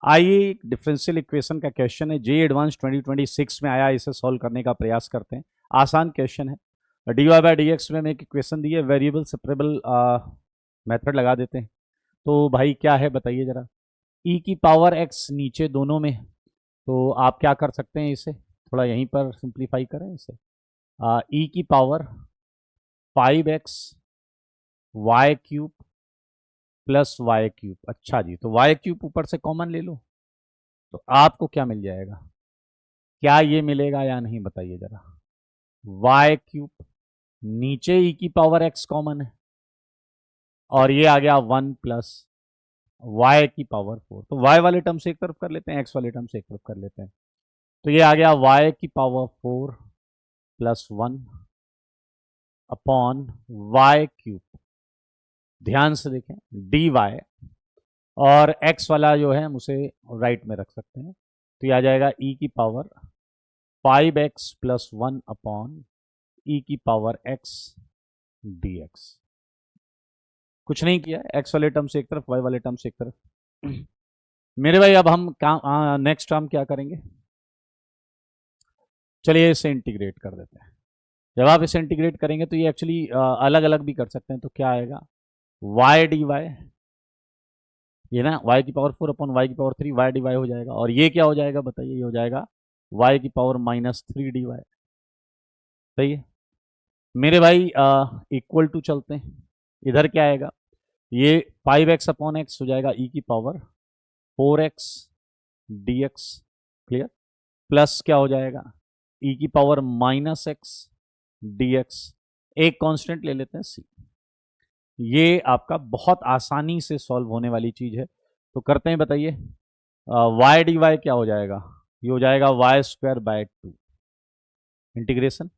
आइए एक differential equation का क्वेश्चन है, जे एडवांस 2026 में आया, इसे सॉल्व करने का प्रयास करते हैं। आसान क्वेश्चन है। D y by d x में हमें एक इक्वेशन दी है, वेरिएबल सेपरेबल मेथड लगा देते हैं। तो भाई क्या है बताइए जरा। ई की पावर एक्स नीचे दोनों में, तो आप क्या कर सकते हैं, इसे थोड़ा यहीं पर सिंप्लीफाई करें इसे। ई की power 5x y cube plus y cube. अच्छा जी, तो वाई क्यूब ऊपर से कॉमन ले लो तो आपको क्या मिल जाएगा, क्या ये मिलेगा या नहीं बताइए जरा। वाई क्यूब, नीचे ई की पावर एक्स कॉमन है और ये आ गया 1 प्लस वाई की पावर 4। तो वाई वाले टर्म से एक तरफ कर लेते हैं, एक्स वाले टर्म से एक तरफ कर लेते हैं। तो ये आ गया वाई की power 4 plus 1 upon y cube. ध्यान से देखें, डी वाई और एक्स वाला जो है हम उसे राइट में रख सकते हैं। तो ये आ जाएगा ई की पावर 5x प्लस 1 अपॉन ई की पावर x dx। कुछ नहीं किया, एक्स वाले टर्म से एक तरफ, वाई वाले टर्म से एक तरफ। मेरे भाई अब हम नेक्स्ट टर्म क्या करेंगे, चलिए इसे इंटीग्रेट कर देते हैं। जब आप इसे इंटीग्रेट करेंगे तो ये एक्चुअली अलग अलग भी कर सकते हैं। तो क्या आएगा, वाई डी वाई, ये ना वाई की पावर 4 अपॉन वाई की पावर 3, वाई डी वाई हो जाएगा। और ये क्या हो जाएगा बताइए, ये हो जाएगा वाई की पावर -3 डी वाई। सही है मेरे भाई, इक्वल टू चलते हैं। इधर क्या आएगा, ये 5x अपॉन एक्स हो जाएगा ई की power 4x dx। Clear, plus क्या हो जाएगा ई की पावर -x dx। एक कांस्टेंट ले लेते हैं c। ये आपका बहुत आसानी से सॉल्व होने वाली चीज है, तो करते हैं बताइए। वाई डी वाई क्या हो जाएगा, ये हो जाएगा वाई स्क्वायर बाय 2 इंटीग्रेशन।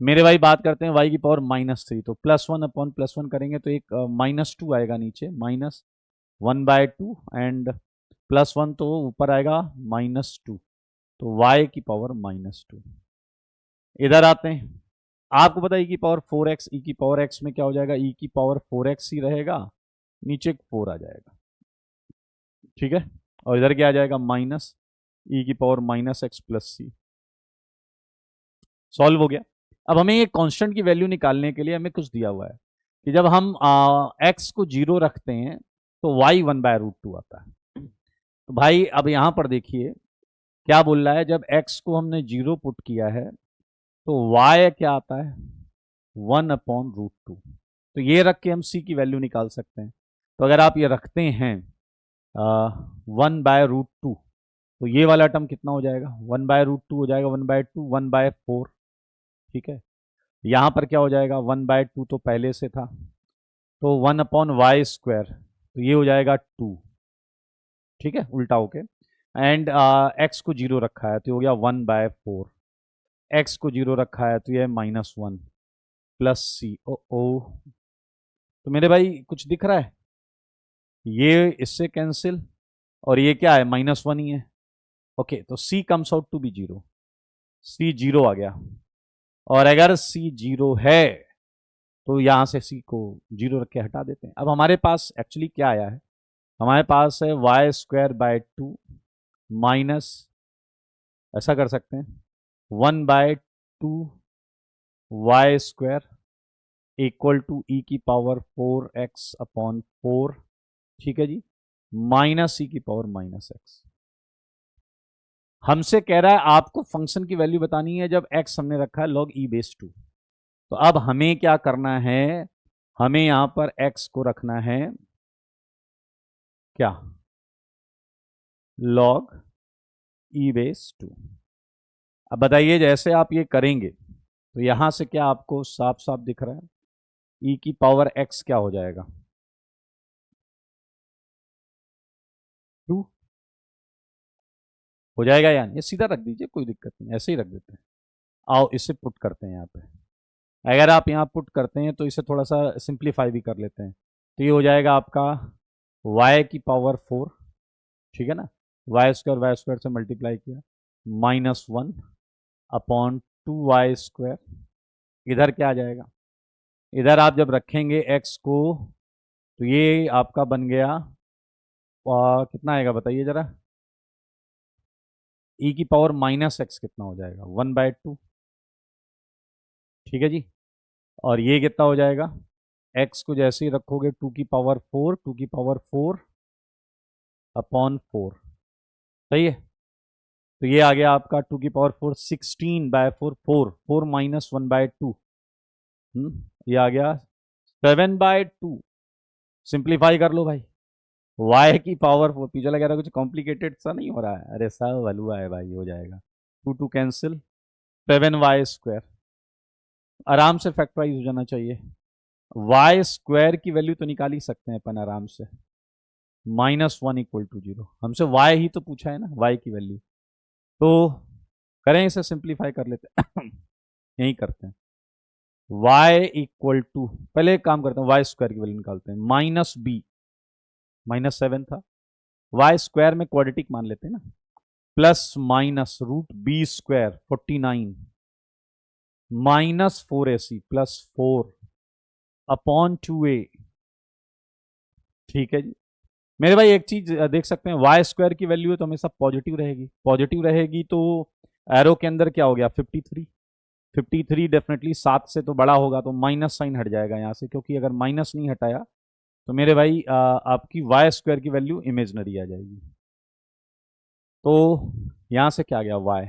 मेरे भाई बात करते हैं वाई की पावर -3, तो +1 अपॉन +1 करेंगे तो एक -2 आएगा नीचे, -1/2 एंड +1 तो ऊपर आएगा -2, तो y की पावर -2। इधर आते हैं, आपको पता है ई की पावर 4x, ई की पावर x में क्या हो जाएगा, ई की पावर 4x ही रहेगा, नीचे 4 आ जाएगा। ठीक है, और इधर क्या आ जाएगा, माइनस ई की power -x plus c। Solve हो गया। अब हमें ये कांस्टेंट की वैल्यू निकालने के लिए हमें कुछ दिया हुआ है कि जब हम x को 0 रखते हैं तो y 1/√2 आता है। तो भाई अब यहां पर देखिए क्या बोल रहा है, जब x को हमने 0 पुट किया है तो y क्या आता है, 1/√2। तो ये रख के हम c की वैल्यू निकाल सकते हैं। तो अगर आप ये रखते हैं 1/√2, तो ये वाला टर्म कितना हो जाएगा, 1/√2 हो जाएगा, 1/2 1/4। ठीक है, यहाँ पर क्या हो जाएगा, 1/2 तो पहले से था, तो 1/y², तो ये हो जाएगा 2। ठीक है, उल्टा होके, एंड x को 0 रखा है तो हो गया 1/4, x को 0 रखा है तो ये -1 प्लस c। ओ तो मेरे भाई कुछ दिख रहा है, ये इससे कैंसिल और ये क्या है, -1 ही है। ओके, तो c comes out to be 0, c 0 आ गया। और अगर c 0 है तो यहां से c को 0 रख के हटा देते हैं। अब हमारे पास एक्चुअली क्या आया है, हमारे पास है y² माइनस, ऐसा कर सकते हैं 1/2 y² इक्वल टू ई की पावर 4x अपॉन 4। ठीक है जी, माइनस ई की पावर -x। हमसे कह रहा है आपको फंक्शन की वैल्यू बतानी है जब x हमने रखा है log e⁻²। तो अब हमें क्या करना है, हमें यहां पर x को रखना है क्या, log e⁻²। अब बताइए जैसे आप ये करेंगे तो यहां से क्या आपको साफ साफ दिख रहा है, e की पावर x क्या हो जाएगा, 2 हो जाएगा। यानी ये सीधा रख दीजिए, कोई दिक्कत नहीं, ऐसे ही रख देते हैं। आओ इसे पुट करते हैं यहाँ पे। अगर आप यहाँ पुट करते हैं तो इसे थोड़ा सा सिंप्लीफाई भी कर लेते हैं। तो ये हो जाएगा आपका y की पावर 4, ठीक है ना, y² से मल्टीप्लाई किया, -1 अपॉन 2y²। इधर क्या आ जाएगा, इधर आप जब रखेंगे x को तो ये आपका बन गया कितना आएगा बताइए जरा, ई की पावर माइनस एक्स कितना हो जाएगा 1/2, ठीक है जी। और ये कितना हो जाएगा, एक्स को जैसे ही रखोगे 2 की पावर 4, 2 की पावर 4/4, सही है। तो ये आ गया आपका 2 की पावर 4 16/4, 4 माइनस 1/2, ये आ गया 7/2। सिंप्लीफाई कर लो भाई, y की पावर 4, पीछे लगा रहा कुछ कॉम्प्लिकेटेड सा नहीं हो रहा है, अरे सब हलवा है भाई, हो जाएगा। 2 कैंसिल, 7y², आराम से फैक्टराइज हो जाना चाहिए। y² की वैल्यू तो निकाल ही सकते हैं अपन आराम से, -1 = 0। हमसे y ही तो पूछा है ना, y की वैल्यू। तो करें इसे, सिंप्लीफाई कर लेते हैं यही करते हैं। y = पहले एक काम करते हैं, y² की वैल्यू निकालते हैं, -b, -7 था, y² में क्वाड्रेटिक मान लेते हैं ना, plus minus √b² 49 -4ac + 4/2a, ठीक है जी। मेरे भाई एक चीज देख सकते हैं, y² की वैल्यू है तो हमेशा पॉजिटिव रहेगी, पॉजिटिव रहेगी तो एरो के अंदर क्या हो गया 53, 53 डेफिनेटली 7 से तो बड़ा होगा, तो माइनस साइन हट जाएगा यहाँ से, क्योंकि अगर माइनस नहीं हटाया तो मेरे भाई आपकी y² की वैल्यू इमेजनरी आ जाएगी। तो यहाँ से क्या आ गया y,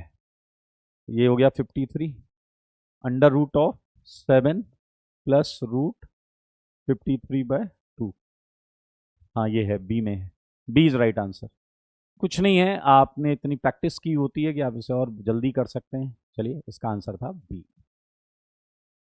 ये हो गया 53 √7 + √53/2, हाँ ये है बी में है, बी इज राइट आंसर। कुछ नहीं है, आपने इतनी प्रैक्टिस की होती है कि आप इसे और जल्दी कर सकते हैं। चलिए, इसका आंसर था बी।